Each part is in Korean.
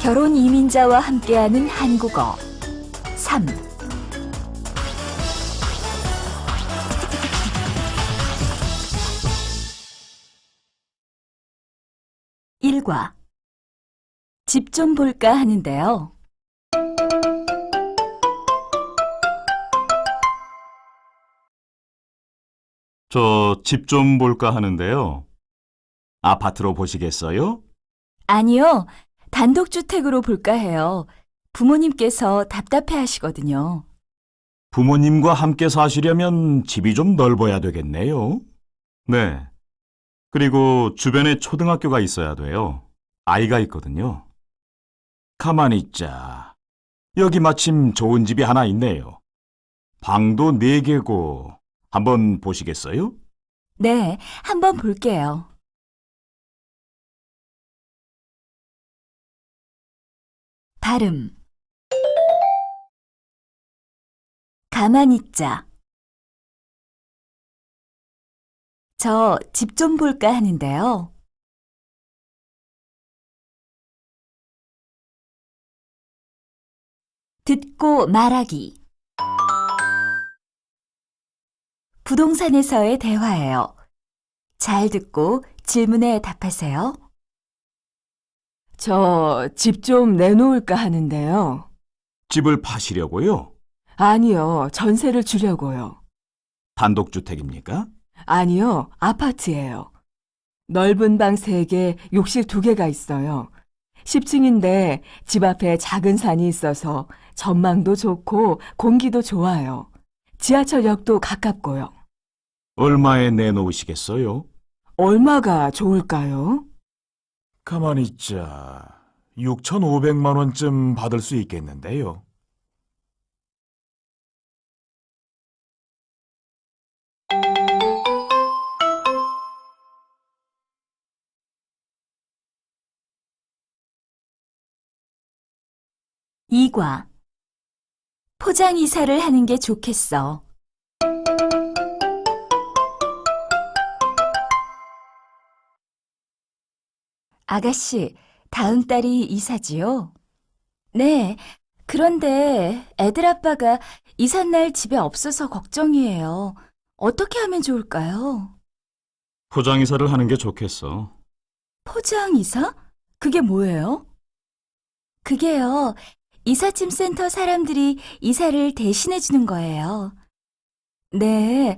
결혼 이민자와 함께하는 한국어 3. 일과 집 좀 볼까 하는데요. 저 집 좀 볼까 하는데요. 아파트로 보시겠어요? 아니요, 단독주택으로 볼까 해요. 부모님께서 답답해 하시거든요. 부모님과 함께 사시려면 집이 좀 넓어야 되겠네요. 네. 그리고 주변에 초등학교가 있어야 돼요. 아이가 있거든요. 가만히 있자. 여기 마침 좋은 집이 하나 있네요. 방도 4개고 한번 보시겠어요? 네, 한번 볼게요. 발음 가만히 있자. 저 집 좀 볼까 하는데요. 듣고 말하기. 부동산에서의 대화예요. 잘 듣고 질문에 답하세요. 저 집 좀 내놓을까 하는데요. 집을 파시려고요? 아니요, 전세를 주려고요. 단독주택입니까? 아니요, 아파트예요. 넓은 방 3개, 욕실 2개가 있어요. 10층인데 집 앞에 작은 산이 있어서 전망도 좋고 공기도 좋아요. 지하철역도 가깝고요. 얼마에 내놓으시겠어요? 얼마가 좋을까요? 가만히 있자. 6,500만 원쯤 받을 수 있겠는데요. 이과 포장 이사를 하는 게 좋겠어. 아가씨, 다음 달이 이사지요? 네, 그런데 애들 아빠가 이삿날 집에 없어서 걱정이에요. 어떻게 하면 좋을까요? 포장이사를 하는 게 좋겠어. 포장 이사? 그게 뭐예요? 그게요, 이삿짐 센터 사람들이 이사를 대신해 주는 거예요. 네,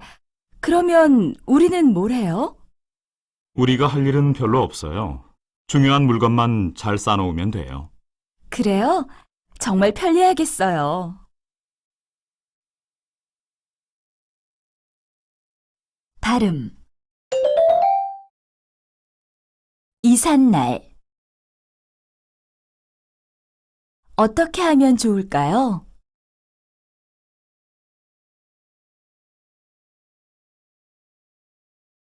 그러면 우리는 뭘 해요? 우리가 할 일은 별로 없어요. 중요한 물건만 잘 싸놓으면 돼요. 그래요? 정말 편리하겠어요. 발음 이삿날 어떻게 하면 좋을까요?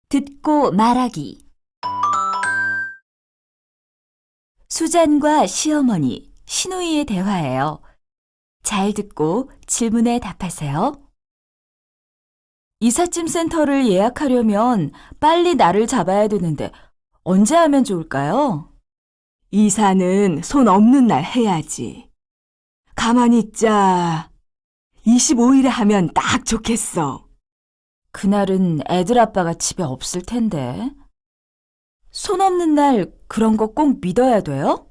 듣고 말하기 수잔과 시어머니, 시누이의 대화예요. 잘 듣고 질문에 답하세요. 이삿짐 센터를 예약하려면 빨리 날을 잡아야 되는데 언제 하면 좋을까요? 이사는 손 없는 날 해야지. 가만히 있자. 25일에 하면 딱 좋겠어. 그날은 애들 아빠가 집에 없을 텐데. 손 없는 날 그런 거 꼭 믿어야 돼요?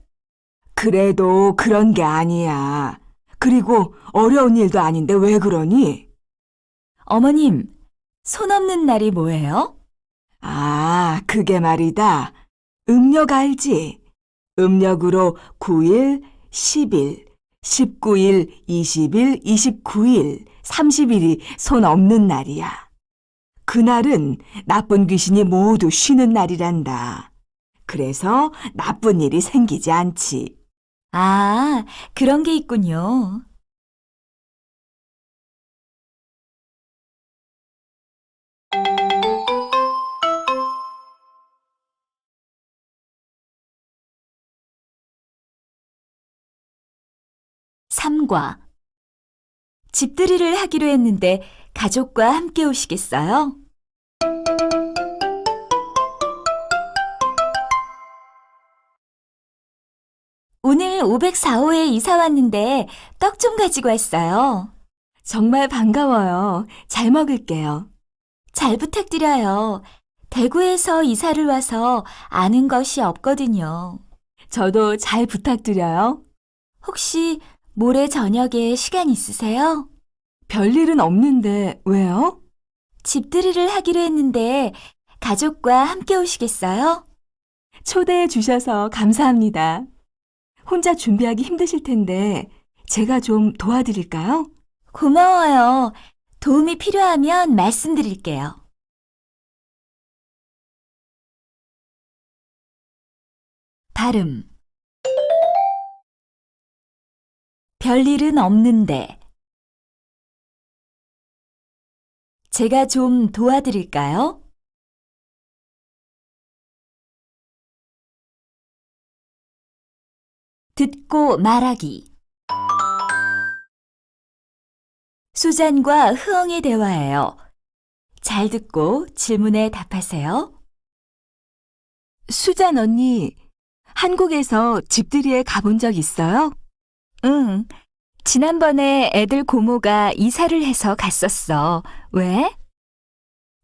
그래도 그런 게 아니야. 그리고 어려운 일도 아닌데 왜 그러니? 어머님, 손 없는 날이 뭐예요? 아, 그게 말이다. 음력 알지? 음력으로 9일, 10일, 19일, 20일, 29일, 30일이 손 없는 날이야. 그날은 나쁜 귀신이 모두 쉬는 날이란다. 그래서 나쁜 일이 생기지 않지. 아, 그런 게 있군요. 삼과 집들이를 하기로 했는데 가족과 함께 오시겠어요? 오늘 504호에 이사 왔는데 떡 좀 가지고 왔어요. 정말 반가워요. 잘 먹을게요. 잘 부탁드려요. 대구에서 이사를 와서 아는 것이 없거든요. 저도 잘 부탁드려요. 혹시 모레 저녁에 시간 있으세요? 별일은 없는데 왜요? 집들이를 하기로 했는데 가족과 함께 오시겠어요? 초대해 주셔서 감사합니다. 혼자 준비하기 힘드실 텐데 제가 좀 도와드릴까요? 고마워요. 도움이 필요하면 말씀드릴게요. 발음. 별일은 없는데. 제가 좀 도와드릴까요? 듣고 말하기. 수잔과 흐엉의 대화예요. 잘 듣고 질문에 답하세요. 수잔 언니, 한국에서 집들이에 가본 적 있어요? 응. 지난번에 애들 고모가 이사를 해서 갔었어. 왜?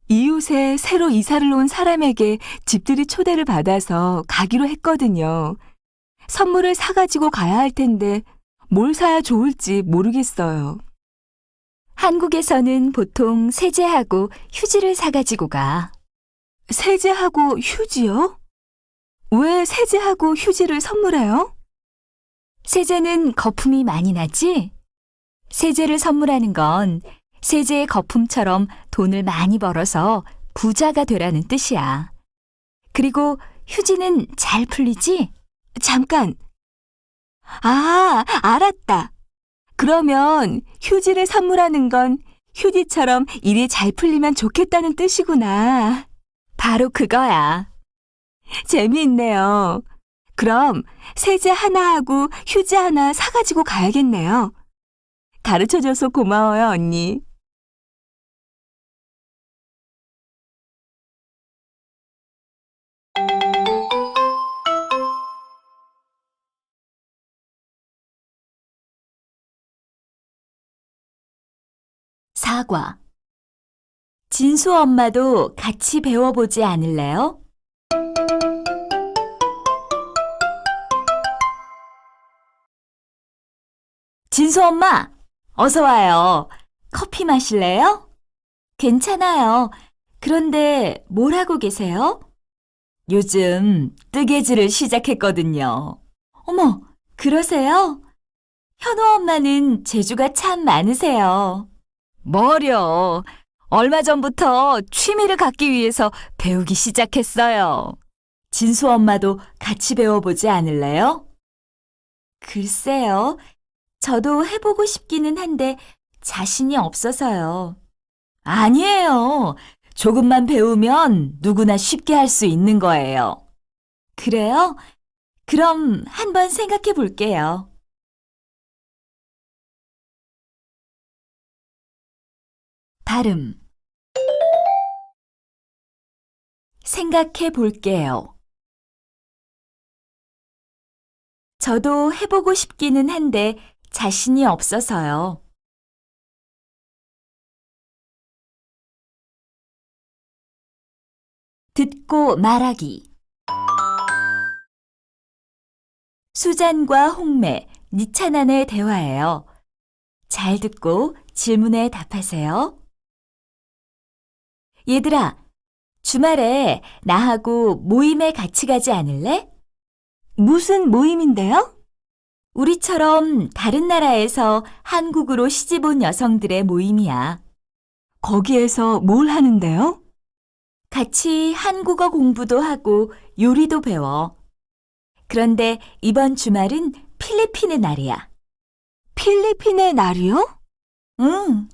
이웃에 새로 이사를 온 사람에게 집들이 초대를 받아서 가기로 했거든요. 선물을 사가지고 가야 할 텐데 뭘 사야 좋을지 모르겠어요. 한국에서는 보통 세제하고 휴지를 사가지고 가. 세제하고 휴지요? 왜 세제하고 휴지를 선물해요? 세제는 거품이 많이 나지? 세제를 선물하는 건 세제의 거품처럼 돈을 많이 벌어서 부자가 되라는 뜻이야. 그리고 휴지는 잘 풀리지? 잠깐. 아, 알았다. 그러면 휴지를 선물하는 건 휴지처럼 일이 잘 풀리면 좋겠다는 뜻이구나. 바로 그거야. 재미있네요. 그럼 세제 하나하고 휴지 하나 사가지고 가야겠네요. 가르쳐줘서 고마워요, 언니. 사과. 진수 엄마도 같이 배워보지 않을래요? 진수 엄마, 어서 와요. 커피 마실래요? 괜찮아요. 그런데 뭘 하고 계세요? 요즘 뜨개질을 시작했거든요. 어머, 그러세요? 현우 엄마는 재주가 참 많으세요. 뭐려. 얼마 전부터 취미를 갖기 위해서 배우기 시작했어요. 진수 엄마도 같이 배워보지 않을래요? 글쎄요. 저도 해보고 싶기는 한데 자신이 없어서요. 아니에요. 조금만 배우면 누구나 쉽게 할 수 있는 거예요. 그래요? 그럼 한번 생각해 볼게요. 발음. 생각해 볼게요. 저도 해보고 싶기는 한데 자신이 없어서요. 듣고 말하기. 수잔과 홍매, 니찬안의 대화예요. 잘 듣고 질문에 답하세요. 얘들아, 주말에 나하고 모임에 같이 가지 않을래? 무슨 모임인데요? 우리처럼 다른 나라에서 한국으로 시집 온 여성들의 모임이야. 거기에서 뭘 하는데요? 같이 한국어 공부도 하고 요리도 배워. 그런데 이번 주말은 필리핀의 날이야. 필리핀의 날이요? 응.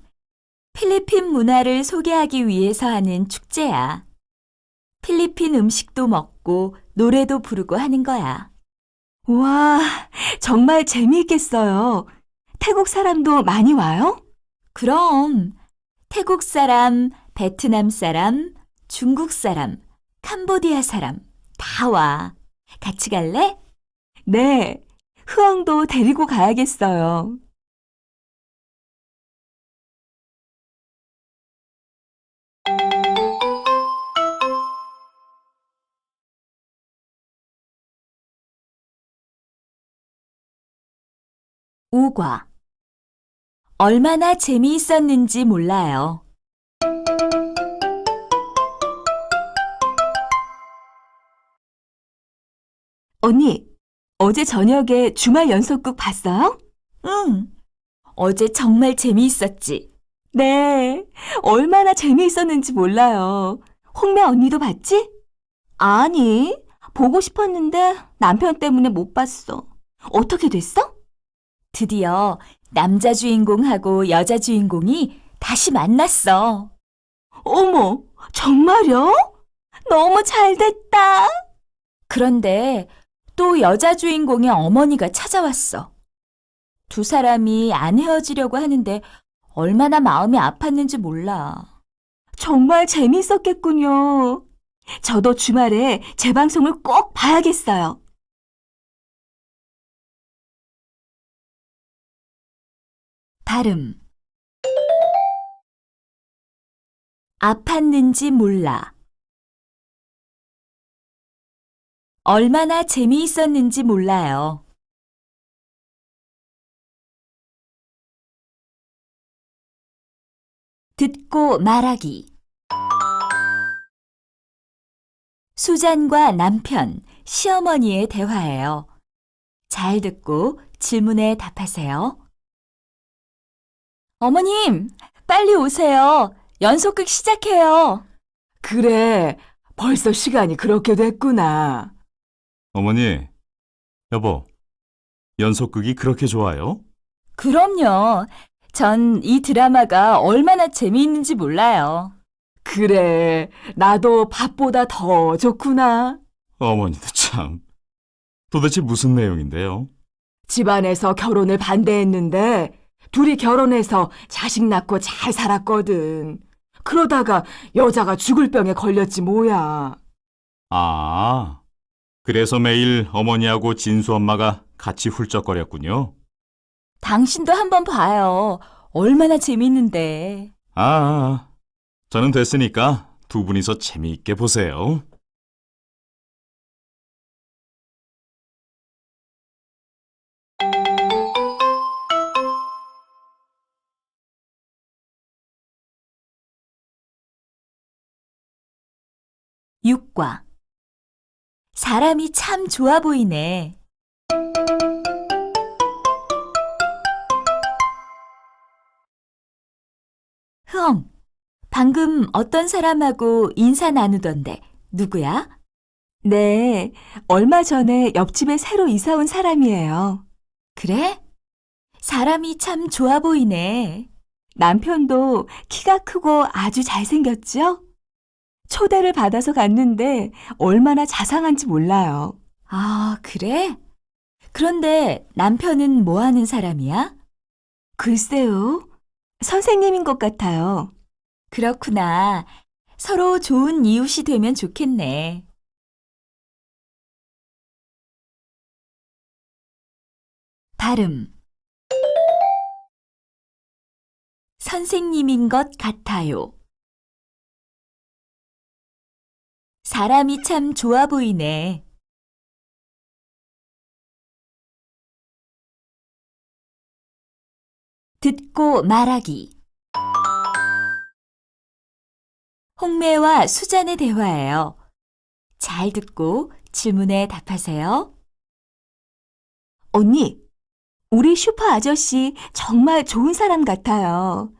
필리핀 문화를 소개하기 위해서 하는 축제야. 필리핀 음식도 먹고 노래도 부르고 하는 거야. 와, 정말 재미있겠어요. 태국 사람도 많이 와요? 그럼 태국 사람, 베트남 사람, 중국 사람, 캄보디아 사람 다 와. 같이 갈래? 네, 흐엉도 데리고 가야겠어요. 오과. 얼마나 재미있었는지 몰라요. 언니, 어제 저녁에 주말 연속극 봤어요? 응. 어제 정말 재미있었지. 네, 얼마나 재미있었는지 몰라요. 홍매 언니도 봤지? 아니, 보고 싶었는데 남편 때문에 못 봤어. 어떻게 됐어? 드디어 남자 주인공하고 여자 주인공이 다시 만났어. 어머, 정말요? 너무 잘 됐다. 그런데 또 여자 주인공의 어머니가 찾아왔어. 두 사람이 안 헤어지려고 하는데 얼마나 마음이 아팠는지 몰라. 정말 재미있었겠군요. 저도 주말에 재방송을 꼭 봐야겠어요. 발음. 아팠는지 몰라. 얼마나 재미있었는지 몰라요. 듣고 말하기. 수잔과 남편, 시어머니의 대화예요. 잘 듣고 질문에 답하세요. 어머님, 빨리 오세요. 연속극 시작해요. 그래, 벌써 시간이 그렇게 됐구나. 어머니, 여보, 연속극이 그렇게 좋아요? 그럼요. 전 이 드라마가 얼마나 재미있는지 몰라요. 그래, 나도 밥보다 더 좋구나. 어머니도 참. 도대체 무슨 내용인데요? 집안에서 결혼을 반대했는데 둘이 결혼해서 자식 낳고 잘 살았거든. 그러다가 여자가 죽을 병에 걸렸지 뭐야. 아, 그래서 매일 어머니하고 진수 엄마가 같이 훌쩍거렸군요. 당신도 한번 봐요. 얼마나 재미있는데. 저는 됐으니까 두 분이서 재미있게 보세요. 육과. 사람이 참 좋아 보이네. 흥, 방금 어떤 사람하고 인사 나누던데 누구야? 네, 얼마 전에 옆집에 새로 이사 온 사람이에요. 그래? 사람이 참 좋아 보이네. 남편도 키가 크고 아주 잘생겼죠? 초대를 받아서 갔는데 얼마나 자상한지 몰라요. 아, 그래? 그런데 남편은 뭐 하는 사람이야? 글쎄요, 선생님인 것 같아요. 그렇구나. 서로 좋은 이웃이 되면 좋겠네. 발음. 선생님인 것 같아요. 사람이 참 좋아 보이네. 듣고 말하기. 홍매와 수잔의 대화예요. 잘 듣고 질문에 답하세요. 언니, 우리 슈퍼 아저씨 정말 좋은 사람 같아요.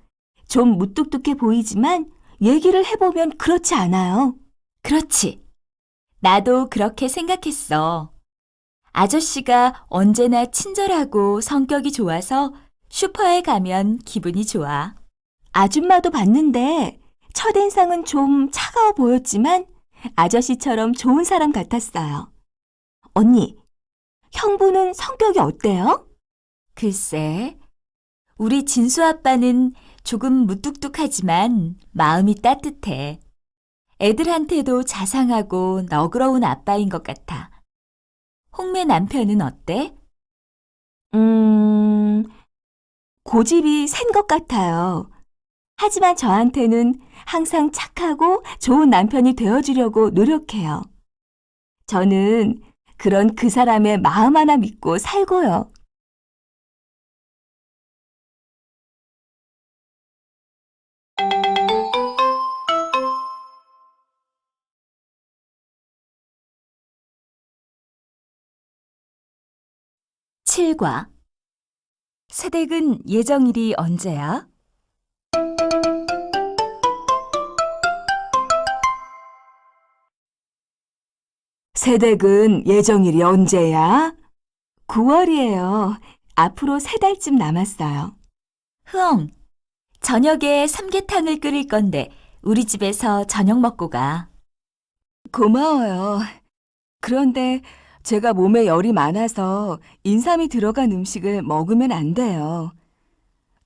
좀 무뚝뚝해 보이지만 얘기를 해보면 그렇지 않아요. 그렇지. 나도 그렇게 생각했어. 아저씨가 언제나 친절하고 성격이 좋아서 슈퍼에 가면 기분이 좋아. 아줌마도 봤는데 첫인상은 좀 차가워 보였지만 아저씨처럼 좋은 사람 같았어요. 언니, 형부는 성격이 어때요? 글쎄, 우리 진수 아빠는 조금 무뚝뚝하지만 마음이 따뜻해. 애들한테도 자상하고 너그러운 아빠인 것 같아. 홍매 남편은 어때? 고집이 센 것 같아요. 하지만 저한테는 항상 착하고 좋은 남편이 되어주려고 노력해요. 저는 그런 그 사람의 마음 하나 믿고 살고요. 칠과 새댁은 예정일이 언제야? 새댁은 예정일이 언제야? 9월이에요. 앞으로 3달쯤 남았어요. 흐엉, 저녁에 삼계탕을 끓일 건데 우리 집에서 저녁 먹고 가. 고마워요. 그런데 제가 몸에 열이 많아서 인삼이 들어간 음식을 먹으면 안 돼요.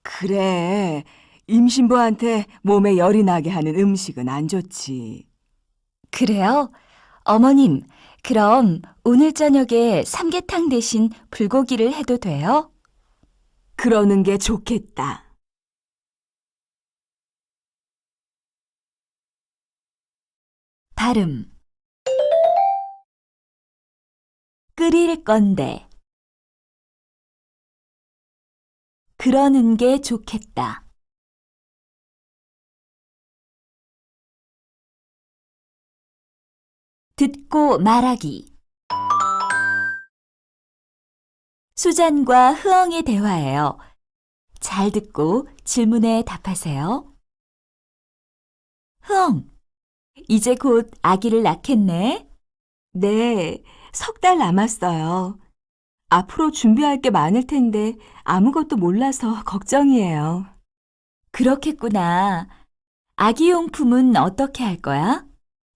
그래, 임신부한테 몸에 열이 나게 하는 음식은 안 좋지. 그래요? 어머님, 그럼 오늘 저녁에 삼계탕 대신 불고기를 해도 돼요? 그러는 게 좋겠다. 발음 끓일 건데 그러는 게 좋겠다. 듣고 말하기 수잔과 흐엉의 대화예요. 잘 듣고 질문에 답하세요. 흐엉, 이제 곧 아기를 낳겠네. 네, 3달 남았어요. 앞으로 준비할 게 많을 텐데 아무것도 몰라서 걱정이에요. 그렇겠구나. 아기 용품은 어떻게 할 거야?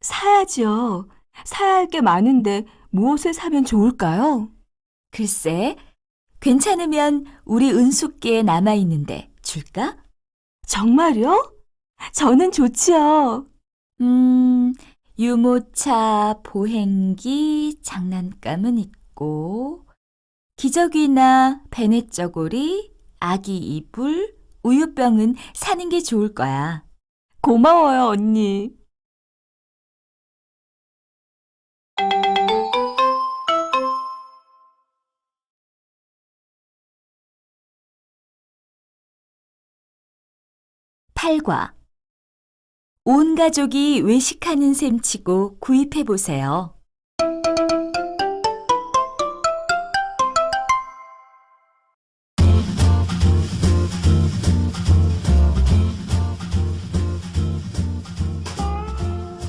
사야죠. 사야 할 게 많은데 무엇을 사면 좋을까요? 글쎄, 괜찮으면 우리 은숙기에 남아있는데 줄까? 정말요? 저는 좋지요. 유모차, 보행기, 장난감은 있고 기저귀나 베넷저고리, 아기 이불, 우유병은 사는 게 좋을 거야. 고마워요, 언니. 팔과 온 가족이 외식하는 셈치고 구입해 보세요.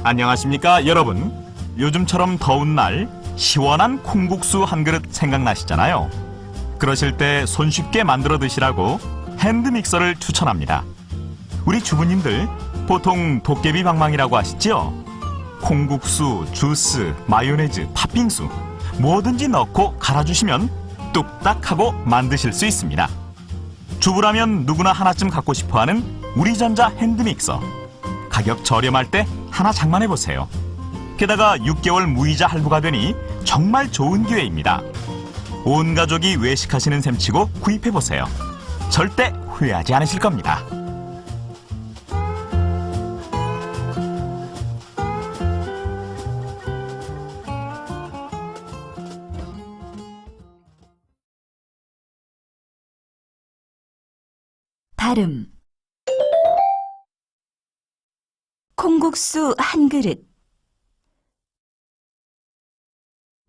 안녕하십니까, 여러분. 요즘처럼 더운 날 시원한 콩국수 한 그릇 생각나시잖아요. 그러실 때 손쉽게 만들어 드시라고 핸드믹서를 추천합니다. 우리 주부님들 보통 도깨비 방망이라고 하시죠? 콩국수, 주스, 마요네즈, 팥빙수 뭐든지 넣고 갈아주시면 뚝딱 하고 만드실 수 있습니다. 주부라면 누구나 하나쯤 갖고 싶어하는 우리전자 핸드믹서. 가격 저렴할 때 하나 장만해보세요. 게다가 6개월 무이자 할부가 되니 정말 좋은 기회입니다. 온 가족이 외식하시는 셈치고 구입해보세요. 절대 후회하지 않으실 겁니다. 발음 콩국수 한 그릇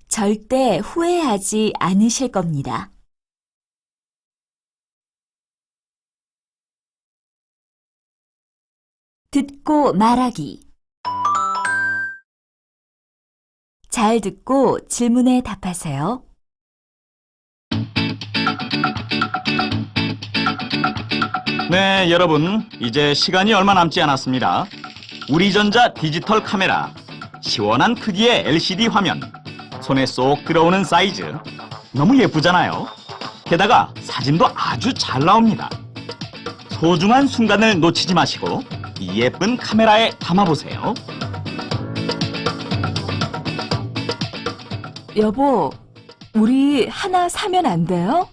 절대 후회하지 않으실 겁니다. 듣고 말하기 잘 듣고 질문에 답하세요. 네, 여러분, 이제 시간이 얼마 남지 않았습니다. 우리전자 디지털 카메라, 시원한 크기의 LCD 화면, 손에 쏙 들어오는 사이즈, 너무 예쁘잖아요. 게다가 사진도 아주 잘 나옵니다. 소중한 순간을 놓치지 마시고 이 예쁜 카메라에 담아보세요. 여보, 우리 하나 사면 안 돼요?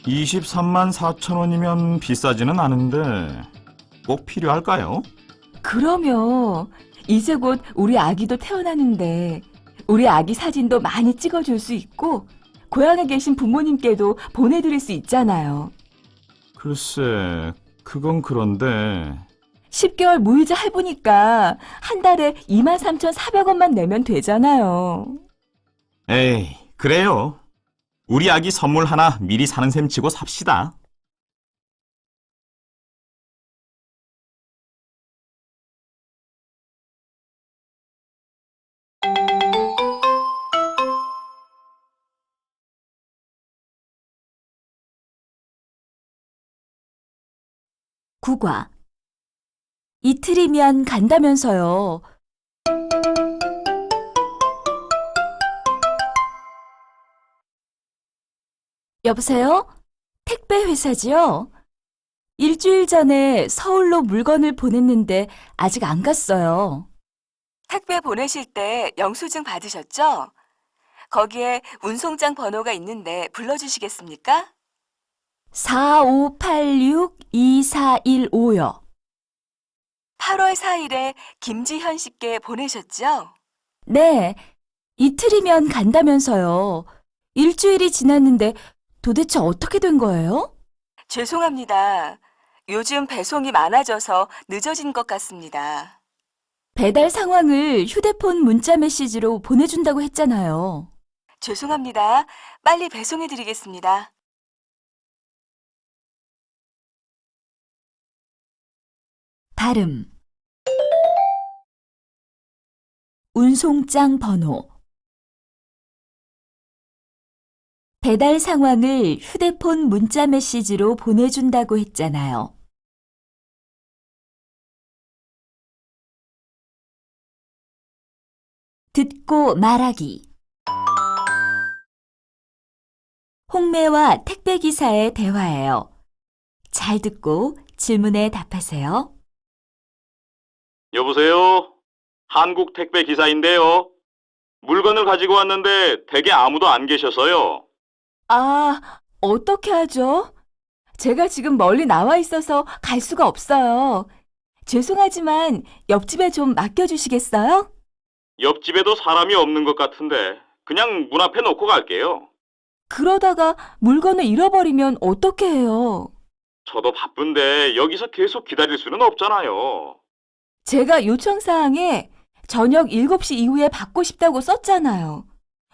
23만 4천 원이면 비싸지는 않은데 꼭 필요할까요? 그러면 이제 곧 우리 아기도 태어나는데 우리 아기 사진도 많이 찍어줄 수 있고 고향에 계신 부모님께도 보내드릴 수 있잖아요. 글쎄, 그건 그런데 10개월 무이자 할부니까 한 달에 23,400원만 내면 되잖아요. 에이, 그래요. 우리 아기 선물 하나 미리 사는 셈 치고 삽시다. 국화. 이틀이면 간다면서요. 여보세요? 택배 회사지요? 일주일 전에 서울로 물건을 보냈는데 아직 안 갔어요. 택배 보내실 때 영수증 받으셨죠? 거기에 운송장 번호가 있는데 불러주시겠습니까? 4586-2415요. 8월 4일에 김지현 씨께 보내셨죠? 네, 이틀이면 간다면서요. 일주일이 지났는데 도대체 어떻게 된 거예요? 죄송합니다. 요즘 배송이 많아져서 늦어진 것 같습니다. 배달 상황을 휴대폰 문자 메시지로 보내준다고 했잖아요. 죄송합니다. 빨리 배송해 드리겠습니다. 발음. 운송장 번호. 배달 상황을 휴대폰 문자 메시지로 보내준다고 했잖아요. 듣고 말하기. 홍매와 택배기사의 대화예요. 잘 듣고 질문에 답하세요. 여보세요? 한국 택배 기사인데요. 물건을 가지고 왔는데 댁에 아무도 안 계셔서요. 아, 어떻게 하죠? 제가 지금 멀리 나와 있어서 갈 수가 없어요. 죄송하지만 옆집에 좀 맡겨주시겠어요? 옆집에도 사람이 없는 것 같은데 그냥 문 앞에 놓고 갈게요. 그러다가 물건을 잃어버리면 어떻게 해요? 저도 바쁜데 여기서 계속 기다릴 수는 없잖아요. 제가 요청사항에 저녁 7시 이후에 받고 싶다고 썼잖아요.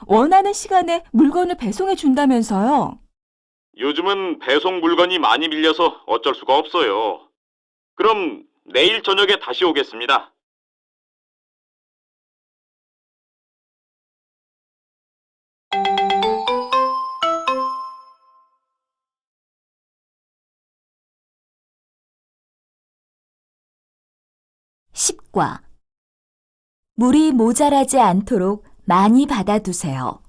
원하는 시간에 물건을 배송해 준다면서요. 요즘은 배송 물건이 많이 밀려서 어쩔 수가 없어요. 그럼 내일 저녁에 다시 오겠습니다. 십과. 물이 모자라지 않도록 많이 받아두세요.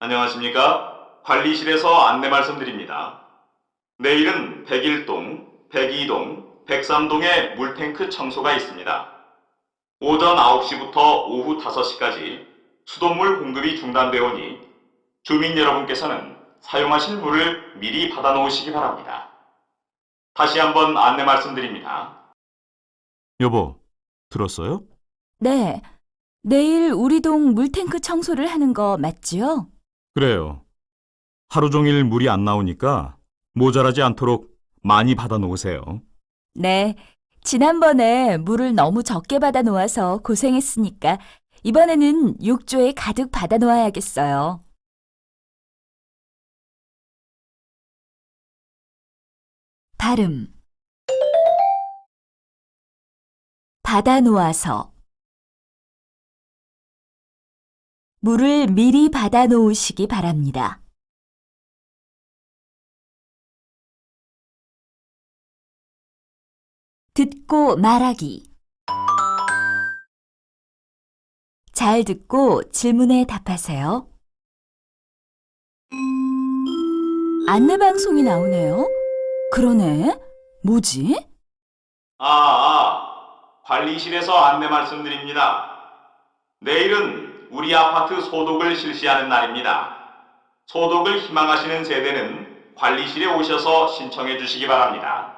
안녕하십니까? 관리실에서 안내 말씀드립니다. 내일은 101동, 102동, 103동에 물탱크 청소가 있습니다. 오전 9시부터 오후 5시까지 수돗물 공급이 중단되어 오니 주민 여러분께서는 사용하실 물을 미리 받아 놓으시기 바랍니다. 다시 한번 안내 말씀드립니다. 여보, 들었어요? 네, 내일 우리 동 물탱크 청소를 하는 거 맞지요? 그래요. 하루 종일 물이 안 나오니까 모자라지 않도록 많이 받아 놓으세요. 네, 지난번에 물을 너무 적게 받아 놓아서 고생했으니까 이번에는 욕조에 가득 받아 놓아야겠어요. 발음. 받아 놓아서. 물을 미리 받아 놓으시기 바랍니다. 듣고 말하기. 잘 듣고 질문에 답하세요. 안내방송이 나오네요. 그러네. 뭐지? 관리실에서 안내 말씀드립니다. 내일은 우리 아파트 소독을 실시하는 날입니다. 소독을 희망하시는 세대는 관리실에 오셔서 신청해 주시기 바랍니다.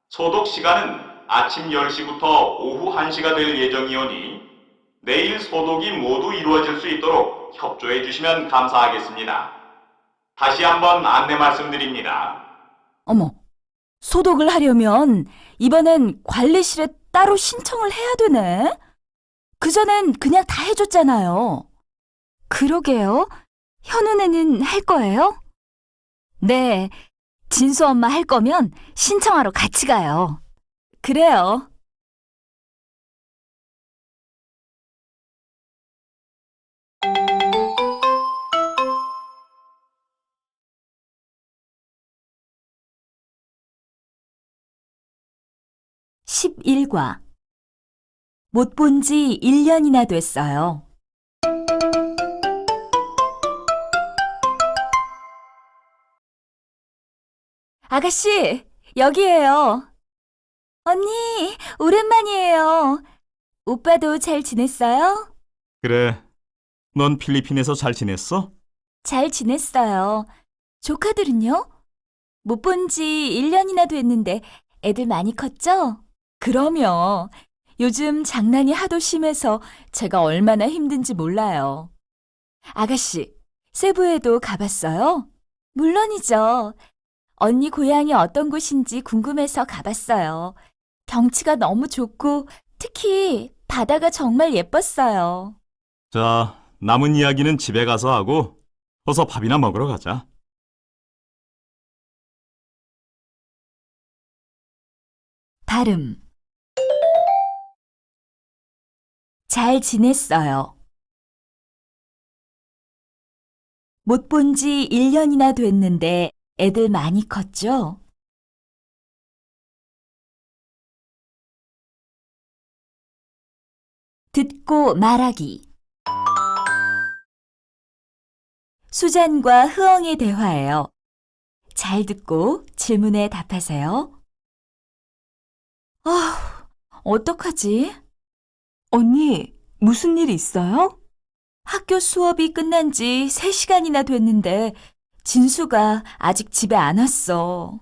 소독 시간은 아침 10시부터 오후 1시가 될 예정이오니 내일 소독이 모두 이루어질 수 있도록 협조해 주시면 감사하겠습니다. 다시 한번 안내 말씀드립니다. 어머, 소독을 하려면 이번엔 관리실에 따로 신청을 해야 되네? 그전엔 그냥 다 해줬잖아요. 그러게요. 현우네는 할 거예요? 네, 진수 엄마 할 거면 신청하러 같이 가요. 그래요. (11과) 못 본 지 1년이나 됐어요. 아가씨, 여기에요. 언니, 오랜만이에요. 오빠도 잘 지냈어요? 그래, 넌 필리핀에서 잘 지냈어? 잘 지냈어요. 조카들은요? 못 본 지 1년이나 됐는데 애들 많이 컸죠? 그럼요. 요즘 장난이 하도 심해서 제가 얼마나 힘든지 몰라요. 아가씨, 세부에도 가봤어요? 물론이죠. 언니 고향이 어떤 곳인지 궁금해서 가봤어요. 경치가 너무 좋고 특히 바다가 정말 예뻤어요. 자, 남은 이야기는 집에 가서 하고 어서 밥이나 먹으러 가자. 발음 잘 지냈어요. 못 본 지 1년이나 됐는데 애들 많이 컸죠? 듣고 말하기 수잔과 흐엉의 대화예요. 잘 듣고 질문에 답하세요. 어떡하지? 언니, 무슨 일 있어요? 학교 수업이 끝난 지 3시간이나 됐는데 진수가 아직 집에 안 왔어.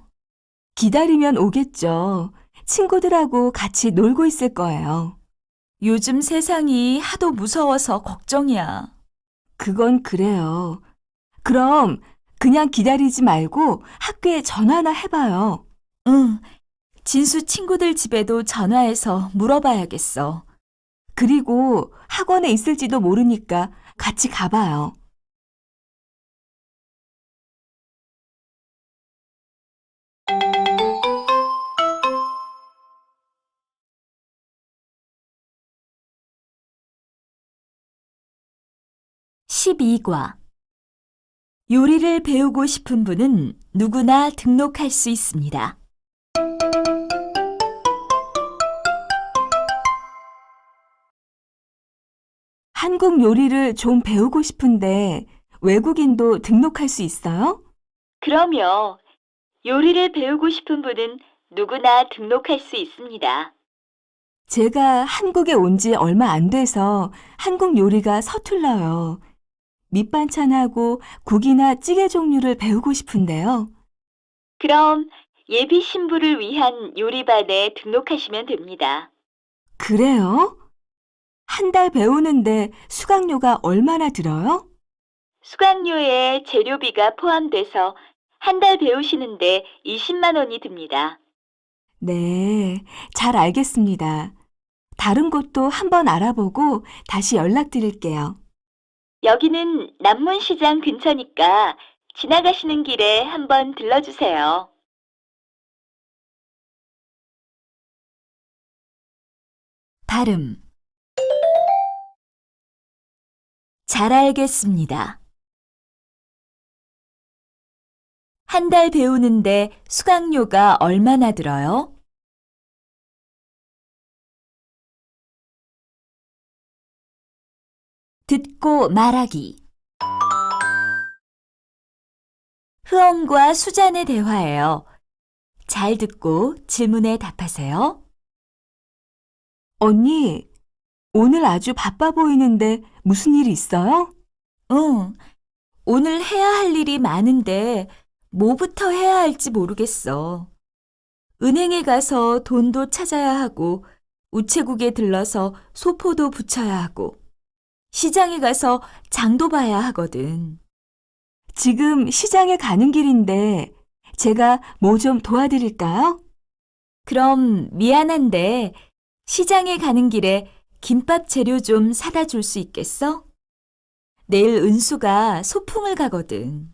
기다리면 오겠죠. 친구들하고 같이 놀고 있을 거예요. 요즘 세상이 하도 무서워서 걱정이야. 그건 그래요. 그럼 그냥 기다리지 말고 학교에 전화나 해봐요. 응, 진수 친구들 집에도 전화해서 물어봐야겠어. 그리고 학원에 있을지도 모르니까 같이 가봐요. (12과) 요리를 배우고 싶은 분은 누구나 등록할 수 있습니다. 한국 요리를 좀 배우고 싶은데 외국인도 등록할 수 있어요? 그럼요. 요리를 배우고 싶은 분은 누구나 등록할 수 있습니다. 제가 한국에 온 지 얼마 안 돼서 한국 요리가 서툴러요. 밑반찬하고 국이나 찌개 종류를 배우고 싶은데요. 그럼 예비 신부를 위한 요리반에 등록하시면 됩니다. 그래요? 한 달 배우는데 수강료가 얼마나 들어요? 수강료에 재료비가 포함돼서 한 달 배우시는데 20만 원이 듭니다. 네, 잘 알겠습니다. 다른 곳도 한번 알아보고 다시 연락드릴게요. 여기는 남문시장 근처니까 지나가시는 길에 한번 들러주세요. 발음 잘 알겠습니다. 한 달 배우는데 수강료가 얼마나 들어요? 듣고 말하기 흐엉과 수잔의 대화예요. 잘 듣고 질문에 답하세요. 언니, 오늘 아주 바빠 보이는데 무슨 일 있어요? 응, 오늘 해야 할 일이 많은데 뭐부터 해야 할지 모르겠어. 은행에 가서 돈도 찾아야 하고 우체국에 들러서 소포도 붙여야 하고 시장에 가서 장도 봐야 하거든. 지금 시장에 가는 길인데 제가 뭐 좀 도와드릴까요? 그럼 미안한데 시장에 가는 길에 김밥 재료 좀 사다 줄 수 있겠어? 내일 은수가 소풍을 가거든.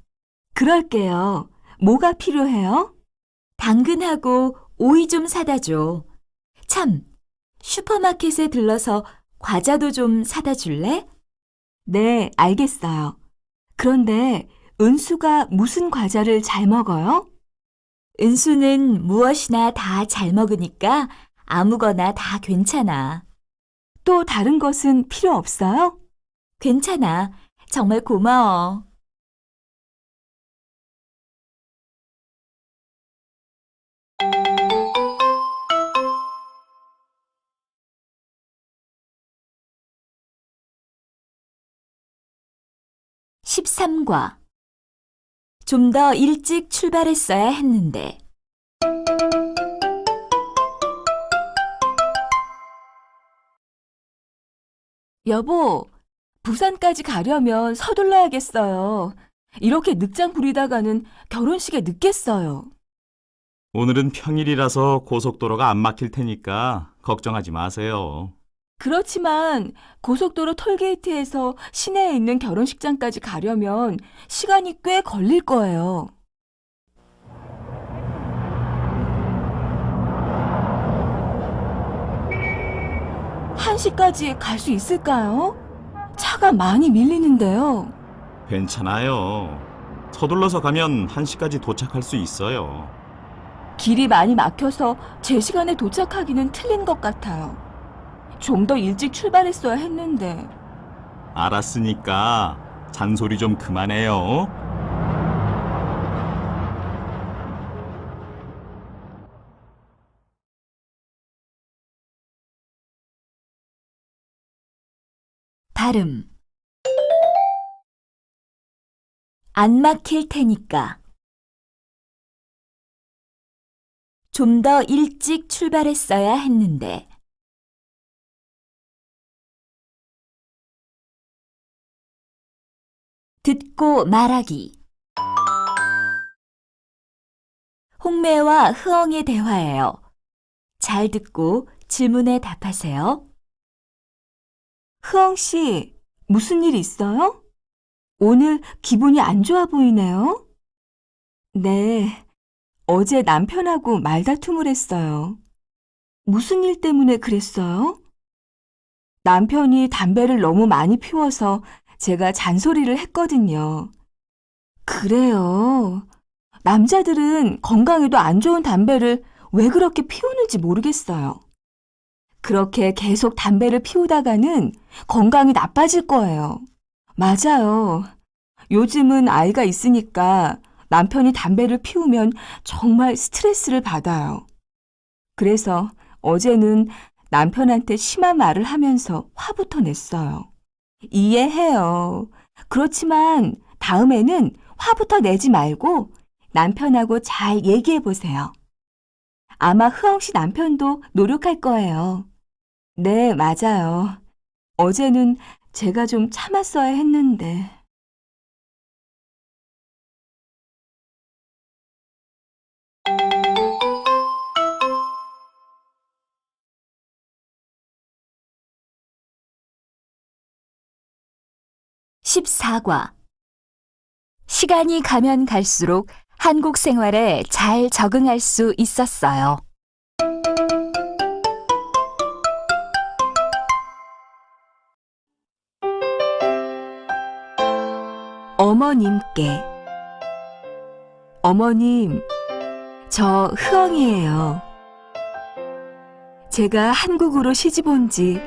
그럴게요. 뭐가 필요해요? 당근하고 오이 좀 사다 줘. 참, 슈퍼마켓에 들러서 과자도 좀 사다 줄래? 네, 알겠어요. 그런데 은수가 무슨 과자를 잘 먹어요? 은수는 무엇이나 다 잘 먹으니까 아무거나 다 괜찮아. 또 다른 것은 필요 없어요? 괜찮아. 정말 고마워. (13과) 좀 더 일찍 출발했어야 했는데. 여보, 부산까지 가려면 서둘러야겠어요. 이렇게 늑장 부리다가는 결혼식에 늦겠어요. 오늘은 평일이라서 고속도로가 안 막힐 테니까 걱정하지 마세요. 그렇지만 고속도로 톨게이트에서 시내에 있는 결혼식장까지 가려면 시간이 꽤 걸릴 거예요. 한시까지 갈 수 있을까요? 차가 많이 밀리는데요. 괜찮아요. 서둘러서 가면 1시까지 도착할 수 있어요. 길이 많이 막혀서 제 시간에 도착하기는 틀린 것 같아요. 좀 더 일찍 출발했어야 했는데. 알았으니까 잔소리 좀 그만해요. 발음 안 막힐 테니까. 좀 더 일찍 출발했어야 했는데. 듣고 말하기. 홍매와 흐엉의 대화예요. 잘 듣고 질문에 답하세요. 흐엉 씨, 무슨 일 있어요? 오늘 기분이 안 좋아 보이네요? 네, 어제 남편하고 말다툼을 했어요. 무슨 일 때문에 그랬어요? 남편이 담배를 너무 많이 피워서 제가 잔소리를 했거든요. 그래요. 남자들은 건강에도 안 좋은 담배를 왜 그렇게 피우는지 모르겠어요. 그렇게 계속 담배를 피우다가는 건강이 나빠질 거예요. 맞아요. 요즘은 아이가 있으니까 남편이 담배를 피우면 정말 스트레스를 받아요. 그래서 어제는 남편한테 심한 말을 하면서 화부터 냈어요. 이해해요. 그렇지만 다음에는 화부터 내지 말고 남편하고 잘 얘기해 보세요. 아마 흐엉 씨 남편도 노력할 거예요. 네, 맞아요. 어제는 제가 좀 참았어야 했는데. (14과) 시간이 가면 갈수록 한국 생활에 잘 적응할 수 있었어요. 어머님께. 어머님, 저 흐엉이에요. 제가 한국으로 시집 온 지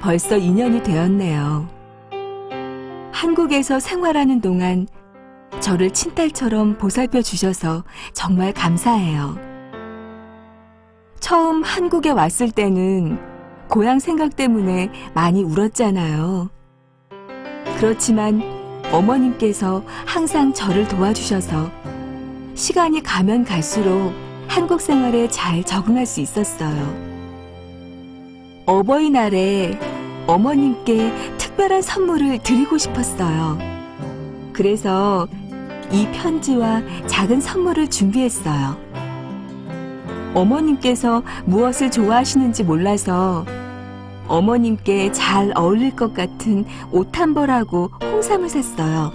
벌써 2년이 되었네요. 한국에서 생활하는 동안 저를 친딸처럼 보살펴 주셔서 정말 감사해요. 처음 한국에 왔을 때는 고향 생각 때문에 많이 울었잖아요. 그렇지만 어머님께서 항상 저를 도와주셔서 시간이 가면 갈수록 한국 생활에 잘 적응할 수 있었어요. 어버이날에 어머님께 특별한 선물을 드리고 싶었어요. 그래서 이 편지와 작은 선물을 준비했어요. 어머님께서 무엇을 좋아하시는지 몰라서 어머님께 잘 어울릴 것 같은 옷 한 벌하고 홍삼을 샀어요.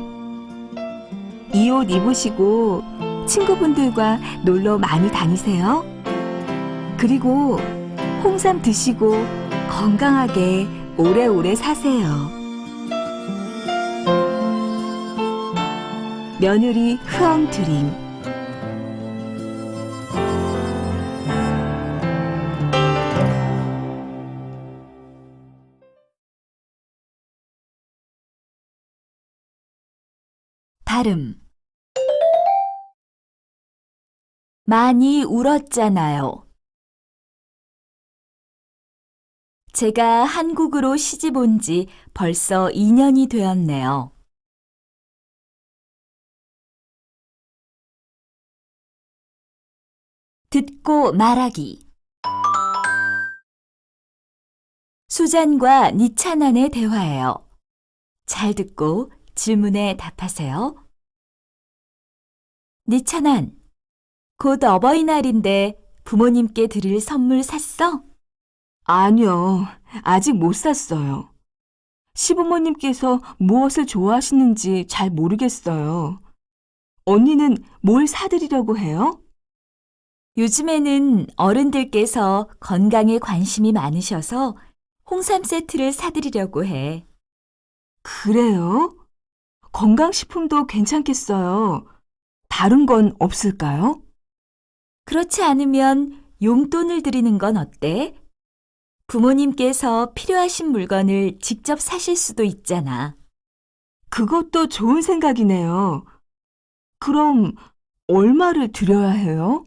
이 옷 입으시고 친구분들과 놀러 많이 다니세요. 그리고 홍삼 드시고 건강하게 오래오래 사세요. 며느리 흐엉 드림. 발음. 많이 울었잖아요. 제가 한국으로 시집 온 지 벌써 2년이 되었네요. 듣고 말하기. 수잔과 니찬한의 대화예요. 잘 듣고 질문에 답하세요. 니찬한, 곧 어버이날인데 부모님께 드릴 선물 샀어? 아니요, 아직 못 샀어요. 시부모님께서 무엇을 좋아하시는지 잘 모르겠어요. 언니는 뭘 사드리려고 해요? 요즘에는 어른들께서 건강에 관심이 많으셔서 홍삼 세트를 사드리려고 해. 그래요? 건강식품도 괜찮겠어요. 다른 건 없을까요? 그렇지 않으면 용돈을 드리는 건 어때? 부모님께서 필요하신 물건을 직접 사실 수도 있잖아. 그것도 좋은 생각이네요. 그럼 얼마를 드려야 해요?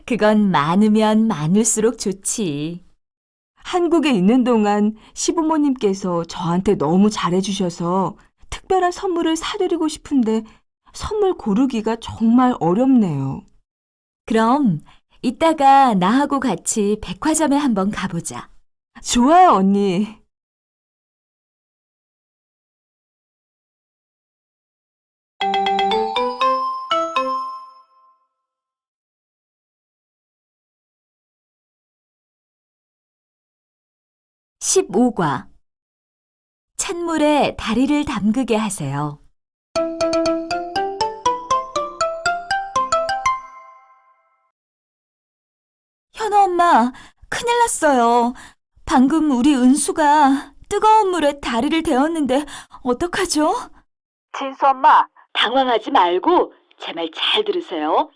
그건 많으면 많을수록 좋지. 한국에 있는 동안 시부모님께서 저한테 너무 잘해주셔서 특별한 선물을 사드리고 싶은데 선물 고르기가 정말 어렵네요. 그럼 이따가 나하고 같이 백화점에 한번 가보자. 좋아요, 언니. (15과) 찬물에 다리를 담그게 하세요. 현우 엄마, 큰일 났어요. 방금 우리 은수가 뜨거운 물에 다리를 데웠는데 어떡하죠? 진수 엄마, 당황하지 말고 제 말 잘 들으세요.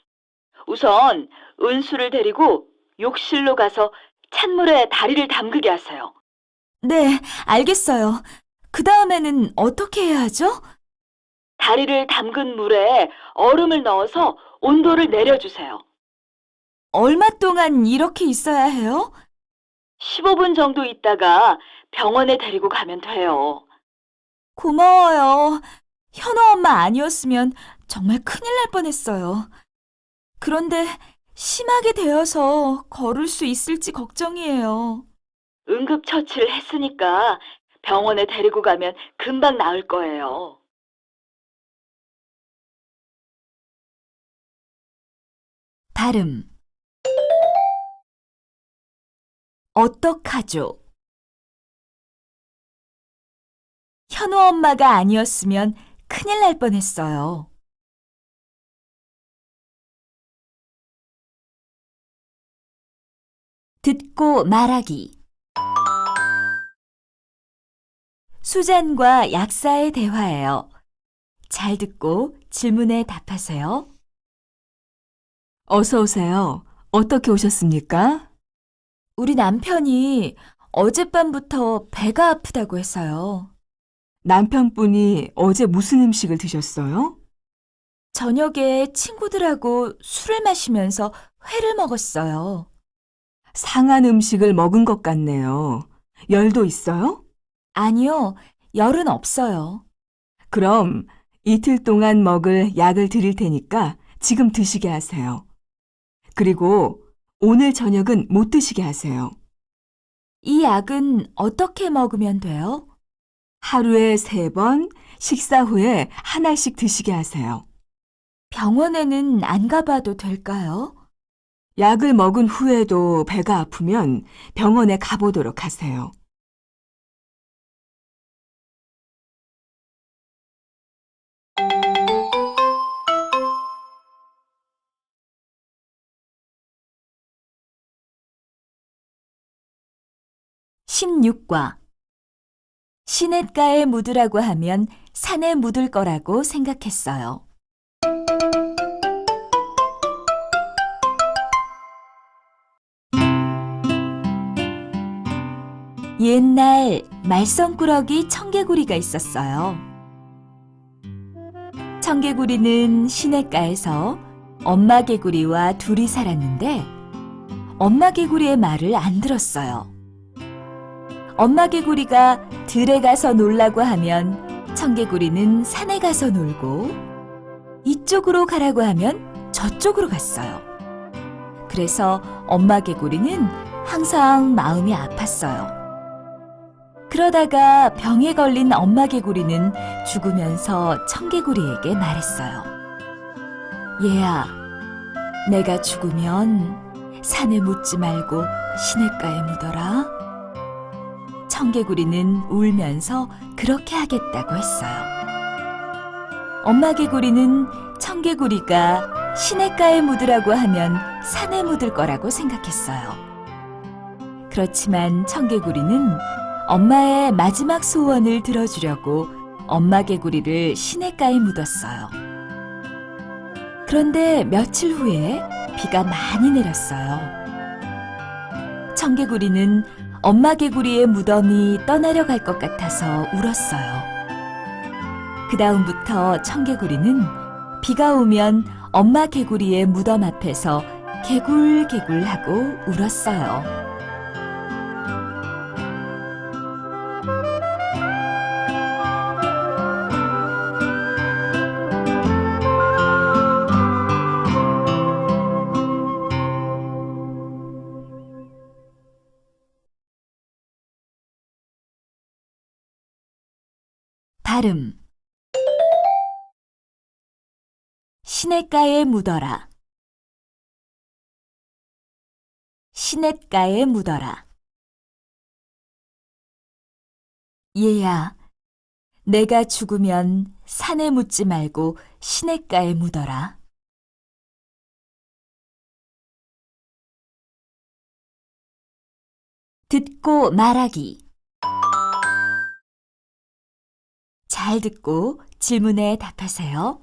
우선 은수를 데리고 욕실로 가서 찬물에 다리를 담그게 하세요. 네, 알겠어요. 그 다음에는 어떻게 해야 하죠? 다리를 담근 물에 얼음을 넣어서 온도를 내려주세요. 얼마 동안 이렇게 있어야 해요? 15분 정도 있다가 병원에 데리고 가면 돼요. 고마워요. 현우 엄마 아니었으면 정말 큰일 날 뻔했어요. 그런데 심하게 되어서 걸을 수 있을지 걱정이에요. 응급처치를 했으니까 병원에 데리고 가면 금방 나을 거예요. 발음. 어떡하죠? 현우 엄마가 아니었으면 큰일 날 뻔했어요. 듣고 말하기. 수잔과 약사의 대화예요. 잘 듣고 질문에 답하세요. 어서 오세요. 어떻게 오셨습니까? 우리 남편이 어젯밤부터 배가 아프다고 했어요. 남편분이 어제 무슨 음식을 드셨어요? 저녁에 친구들하고 술을 마시면서 회를 먹었어요. 상한 음식을 먹은 것 같네요. 열도 있어요? 아니요, 열은 없어요. 그럼 이틀 동안 먹을 약을 드릴 테니까 지금 드시게 하세요. 그리고 오늘 저녁은 못 드시게 하세요. 이 약은 어떻게 먹으면 돼요? 하루에 3번, 식사 후에 하나씩 드시게 하세요. 병원에는 안 가봐도 될까요? 약을 먹은 후에도 배가 아프면 병원에 가보도록 하세요. (16과) 시냇가에 묻으라고 하면 산에 묻을 거라고 생각했어요. 옛날 말썽꾸러기 청개구리가 있었어요. 청개구리는 시냇가에서 엄마 개구리와 둘이 살았는데 엄마 개구리의 말을 안 들었어요. 엄마 개구리가 들에 가서 놀라고 하면 청개구리는 산에 가서 놀고 이쪽으로 가라고 하면 저쪽으로 갔어요. 그래서 엄마 개구리는 항상 마음이 아팠어요. 그러다가 병에 걸린 엄마 개구리는 죽으면서 청개구리에게 말했어요. 얘야, 내가 죽으면 산에 묻지 말고 시냇가에 묻어라. 청개구리는 울면서 그렇게 하겠다고 했어요. 엄마 개구리는 청개구리가 시냇가에 묻으라고 하면 산에 묻을 거라고 생각했어요. 그렇지만 청개구리는 엄마의 마지막 소원을 들어주려고 엄마 개구리를 시냇가에 묻었어요. 그런데 며칠 후에 비가 많이 내렸어요. 청개구리는 엄마 개구리의 무덤이 떠나려 갈 것 같아서 울었어요. 그 다음부터 청개구리는 비가 오면 엄마 개구리의 무덤 앞에서 개굴개굴하고 울었어요. 발음 시냇가에 묻어라. 시냇가에 묻어라. 얘야, 내가 죽으면 산에 묻지 말고 시냇가에 묻어라. 듣고 말하기. 잘 듣고 질문에 답하세요.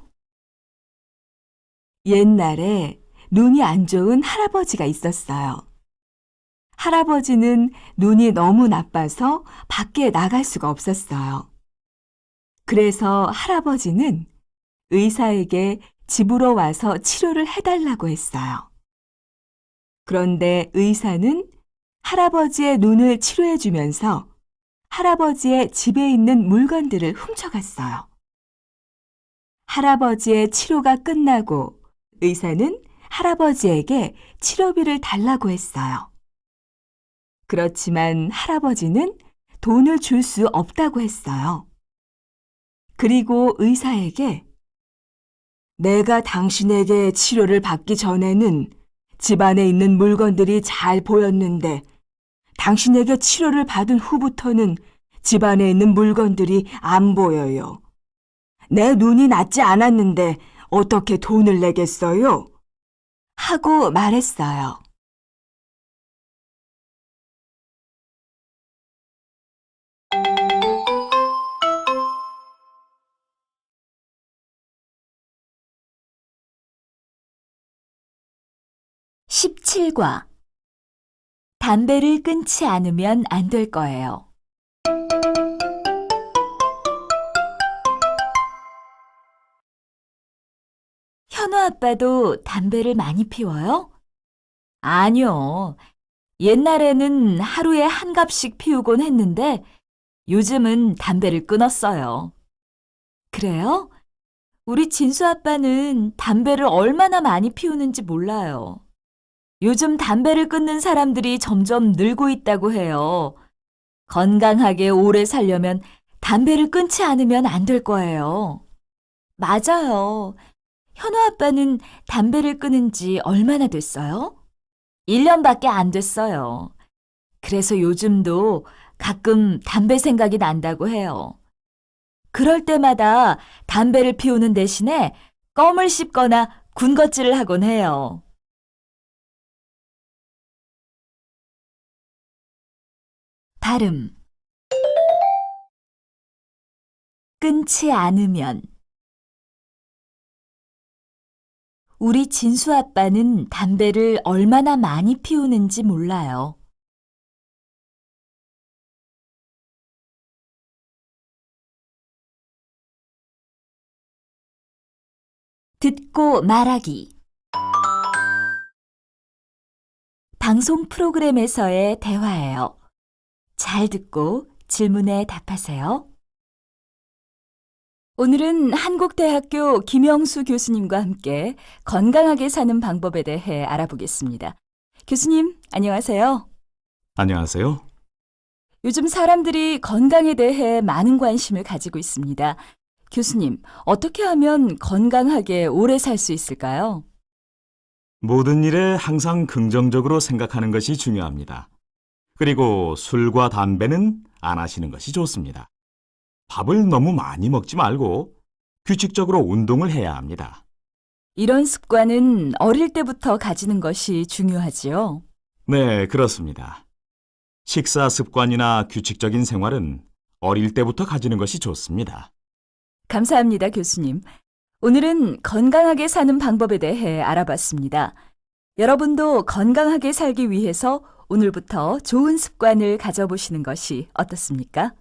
옛날에 눈이 안 좋은 할아버지가 있었어요. 할아버지는 눈이 너무 나빠서 밖에 나갈 수가 없었어요. 그래서 할아버지는 의사에게 집으로 와서 치료를 해달라고 했어요. 그런데 의사는 할아버지의 눈을 치료해주면서 할아버지의 집에 있는 물건들을 훔쳐갔어요. 할아버지의 치료가 끝나고 의사는 할아버지에게 치료비를 달라고 했어요. 그렇지만 할아버지는 돈을 줄 수 없다고 했어요. 그리고 의사에게 내가 당신에게 치료를 받기 전에는 집안에 있는 물건들이 잘 보였는데 당신에게 치료를 받은 후부터는 집안에 있는 물건들이 안 보여요. 내 눈이 낫지 않았는데 어떻게 돈을 내겠어요? 하고 말했어요. (17과) 담배를 끊지 않으면 안 될 거예요. 현우 아빠도 담배를 많이 피워요? 아니요. 옛날에는 하루에 한 갑씩 피우곤 했는데 요즘은 담배를 끊었어요. 그래요? 우리 진수 아빠는 담배를 얼마나 많이 피우는지 몰라요. 요즘 담배를 끊는 사람들이 점점 늘고 있다고 해요. 건강하게 오래 살려면 담배를 끊지 않으면 안 될 거예요. 맞아요. 현우 아빠는 담배를 끊은 지 얼마나 됐어요? 1년밖에 안 됐어요. 그래서 요즘도 가끔 담배 생각이 난다고 해요. 그럴 때마다 담배를 피우는 대신에 껌을 씹거나 군것질을 하곤 해요. 발음. 끊지 않으면. 우리 진수 아빠는 담배를 얼마나 많이 피우는지 몰라요. 듣고 말하기. 방송 프로그램에서의 대화예요. 잘 듣고 질문에 답하세요. 오늘은 한국대학교 김영수 교수님과 함께 건강하게 사는 방법에 대해 알아보겠습니다. 교수님, 안녕하세요. 안녕하세요. 요즘 사람들이 건강에 대해 많은 관심을 가지고 있습니다. 교수님, 어떻게 하면 건강하게 오래 살 수 있을까요? 모든 일에 항상 긍정적으로 생각하는 것이 중요합니다. 그리고 술과 담배는 안 하시는 것이 좋습니다. 밥을 너무 많이 먹지 말고 규칙적으로 운동을 해야 합니다. 이런 습관은 어릴 때부터 가지는 것이 중요하지요. 네, 그렇습니다. 식사 습관이나 규칙적인 생활은 어릴 때부터 가지는 것이 좋습니다. 감사합니다, 교수님. 오늘은 건강하게 사는 방법에 대해 알아봤습니다. 여러분도 건강하게 살기 위해서 오늘부터 좋은 습관을 가져보시는 것이 어떻습니까?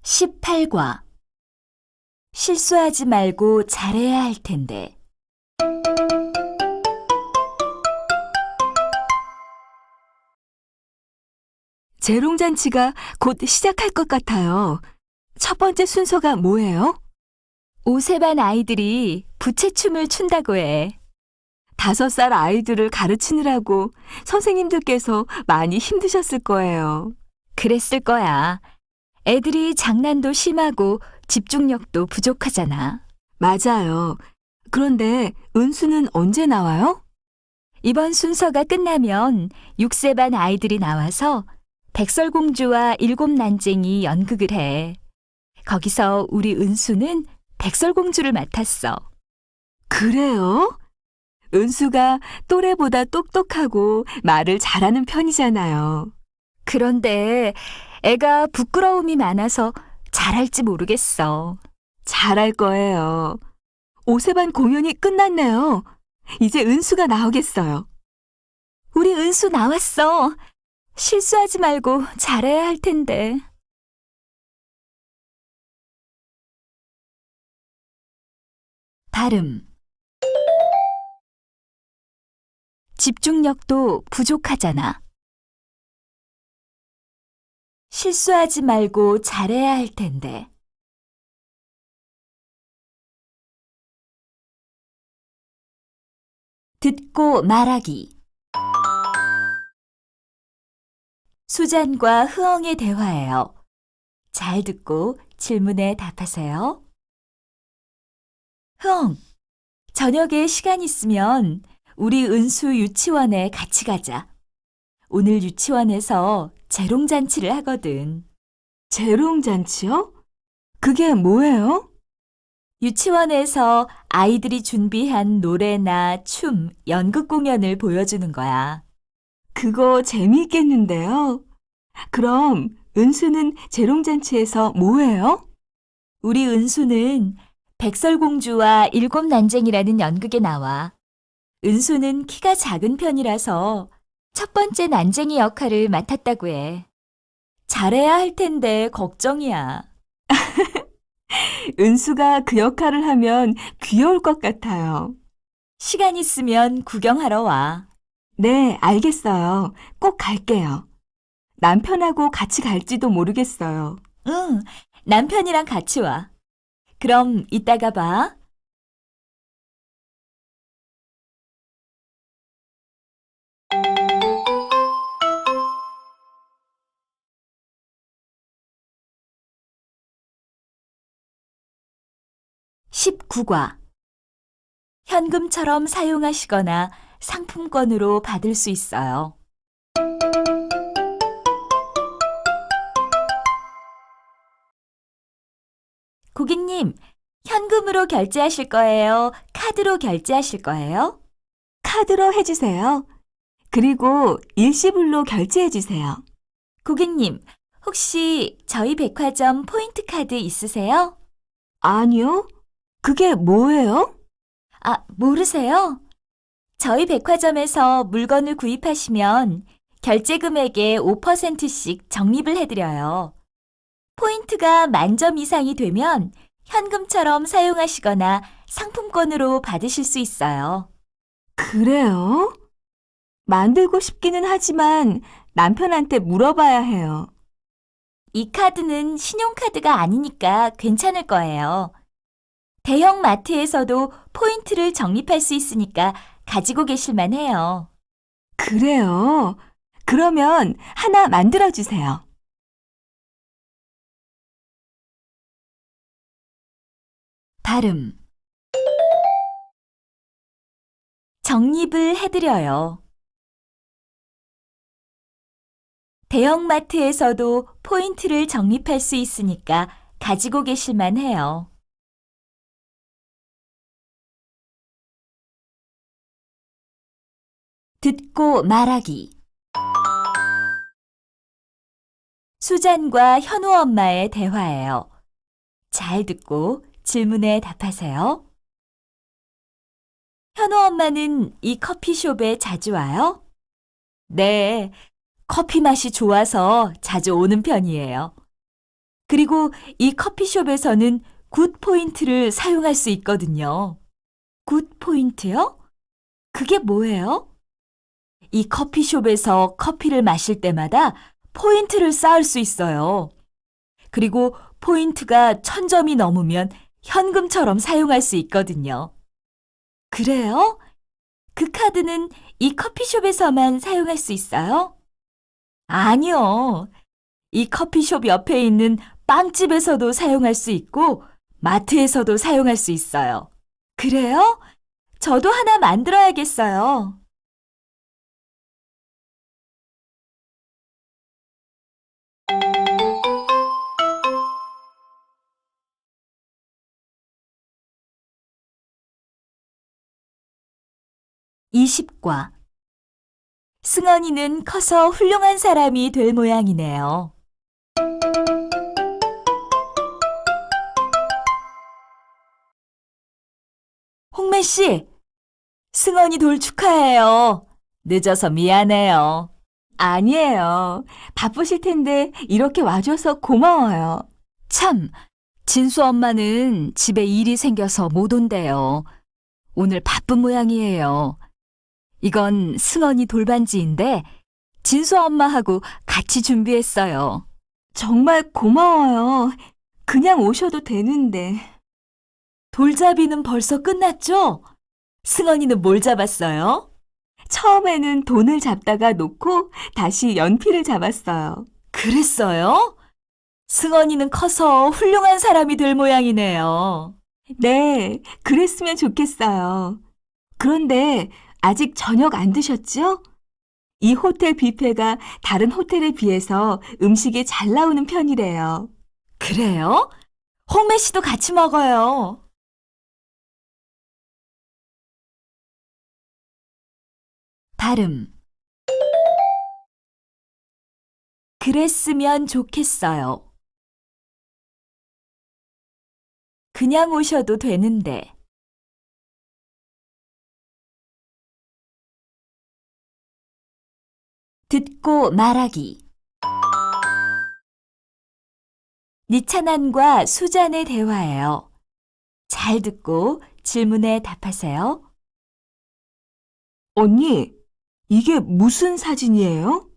(18과) 실수하지 말고 잘해야 할 텐데. 재롱잔치가 곧 시작할 것 같아요. 첫 번째 순서가 뭐예요? 5세 반 아이들이 부채춤을 춘다고 해. 5살 아이들을 가르치느라고 선생님들께서 많이 힘드셨을 거예요. 그랬을 거야. 애들이 장난도 심하고 집중력도 부족하잖아. 맞아요. 그런데 은수는 언제 나와요? 이번 순서가 끝나면 6세 반 아이들이 나와서 백설공주와 7난쟁이 연극을 해. 거기서 우리 은수는 백설공주를 맡았어. 그래요? 은수가 또래보다 똑똑하고 말을 잘하는 편이잖아요. 그런데 애가 부끄러움이 많아서 잘할지 모르겠어. 잘할 거예요. 5세반 공연이 끝났네요. 이제 은수가 나오겠어요. 우리 은수 나왔어. 실수하지 말고 잘해야 할 텐데. 발음. 집중력도 부족하잖아. 실수하지 말고 잘해야 할 텐데. 듣고 말하기. 수잔과 흐엉의 대화예요. 잘 듣고 질문에 답하세요. 흐엉, 저녁에 시간 있으면 우리 은수 유치원에 같이 가자. 오늘 유치원에서 재롱잔치를 하거든. 재롱잔치요? 그게 뭐예요? 유치원에서 아이들이 준비한 노래나 춤, 연극 공연을 보여주는 거야. 그거 재미있겠는데요. 그럼 은수는 재롱잔치에서 뭐예요? 우리 은수는 백설공주와 7난쟁이라는 연극에 나와. 은수는 키가 작은 편이라서 첫 번째 난쟁이 역할을 맡았다고 해. 잘해야 할 텐데 걱정이야. 은수가 그 역할을 하면 귀여울 것 같아요. 시간 있으면 구경하러 와. 네, 알겠어요. 꼭 갈게요. 남편하고 같이 갈지도 모르겠어요. 응, 남편이랑 같이 와. 그럼 이따가 봐. (19과) 현금처럼 사용하시거나 상품권으로 받을 수 있어요. 고객님, 현금으로 결제하실 거예요? 카드로 결제하실 거예요? 카드로 해주세요. 그리고 일시불로 결제해주세요. 고객님, 혹시 저희 백화점 포인트 카드 있으세요? 아니요. 그게 뭐예요? 아, 모르세요? 저희 백화점에서 물건을 구입하시면 결제 금액의 5%씩 적립을 해드려요. 포인트가 만점 이상이 되면 현금처럼 사용하시거나 상품권으로 받으실 수 있어요. 그래요? 만들고 싶기는 하지만 남편한테 물어봐야 해요. 이 카드는 신용카드가 아니니까 괜찮을 거예요. 대형 마트에서도 포인트를 적립할 수 있으니까 가지고 계실만 해요. 그래요? 그러면 하나 만들어주세요. 발음. 적립을 해드려요. 대형마트에서도 포인트를 적립할 수 있으니까 가지고 계실만 해요. 듣고 말하기. 수잔과 현우 엄마의 대화예요. 잘 듣고 질문에 답하세요. 현우 엄마는 이 커피숍에 자주 와요? 네, 커피 맛이 좋아서 자주 오는 편이에요. 그리고 이 커피숍에서는 굿 포인트를 사용할 수 있거든요. 굿 포인트요? 그게 뭐예요? 이 커피숍에서 커피를 마실 때마다 포인트를 쌓을 수 있어요. 그리고 포인트가 1000점이 넘으면 현금처럼 사용할 수 있거든요. 그래요? 그 카드는 이 커피숍에서만 사용할 수 있어요? 아니요. 이 커피숍 옆에 있는 빵집에서도 사용할 수 있고 마트에서도 사용할 수 있어요. 그래요? 저도 하나 만들어야겠어요. (20과) 승원이는 커서 훌륭한 사람이 될 모양이네요. 홍매 씨, 승원이 돌 축하해요. 늦어서 미안해요. 아니에요. 바쁘실 텐데 이렇게 와줘서 고마워요. 참, 진수 엄마는 집에 일이 생겨서 못 온대요. 오늘 바쁜 모양이에요. 이건 승원이 돌반지인데 진수 엄마하고 같이 준비했어요. 정말 고마워요. 그냥 오셔도 되는데. 돌잡이는 벌써 끝났죠? 승원이는 뭘 잡았어요? 처음에는 돈을 잡다가 놓고 다시 연필을 잡았어요. 그랬어요? 승원이는 커서 훌륭한 사람이 될 모양이네요. 네, 그랬으면 좋겠어요. 그런데 아직 저녁 안 드셨죠? 이 호텔 뷔페가 다른 호텔에 비해서 음식이 잘 나오는 편이래요. 그래요? 홍매 씨도 같이 먹어요. 발음. 그랬으면 좋겠어요. 그냥 오셔도 되는데. 듣고 말하기. 니찬한과 수잔의 대화예요. 잘 듣고 질문에 답하세요. 언니, 이게 무슨 사진이에요?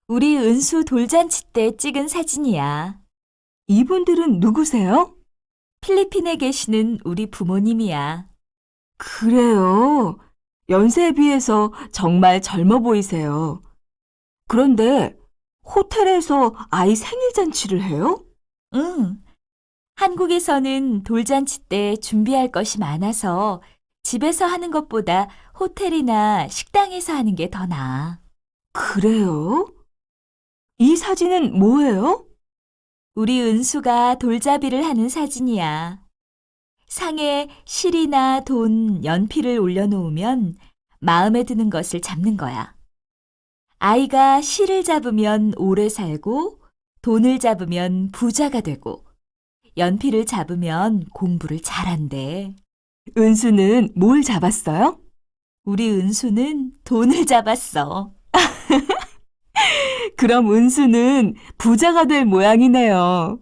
우리 은수 돌잔치 때 찍은 사진이야. 이분들은 누구세요? 필리핀에 계시는 우리 부모님이야. 그래요. 연세에 비해서 정말 젊어 보이세요. 그런데 호텔에서 아이 생일 잔치를 해요? 응. 한국에서는 돌잔치 때 준비할 것이 많아서 집에서 하는 것보다 호텔이나 식당에서 하는 게 더 나아. 그래요? 이 사진은 뭐예요? 우리 은수가 돌잡이를 하는 사진이야. 상에 실이나 돈, 연필을 올려놓으면 마음에 드는 것을 잡는 거야. 아이가 실을 잡으면 오래 살고, 돈을 잡으면 부자가 되고, 연필을 잡으면 공부를 잘한대. 은수는 뭘 잡았어요? 우리 은수는 돈을 잡았어. 그럼 은수는 부자가 될 모양이네요.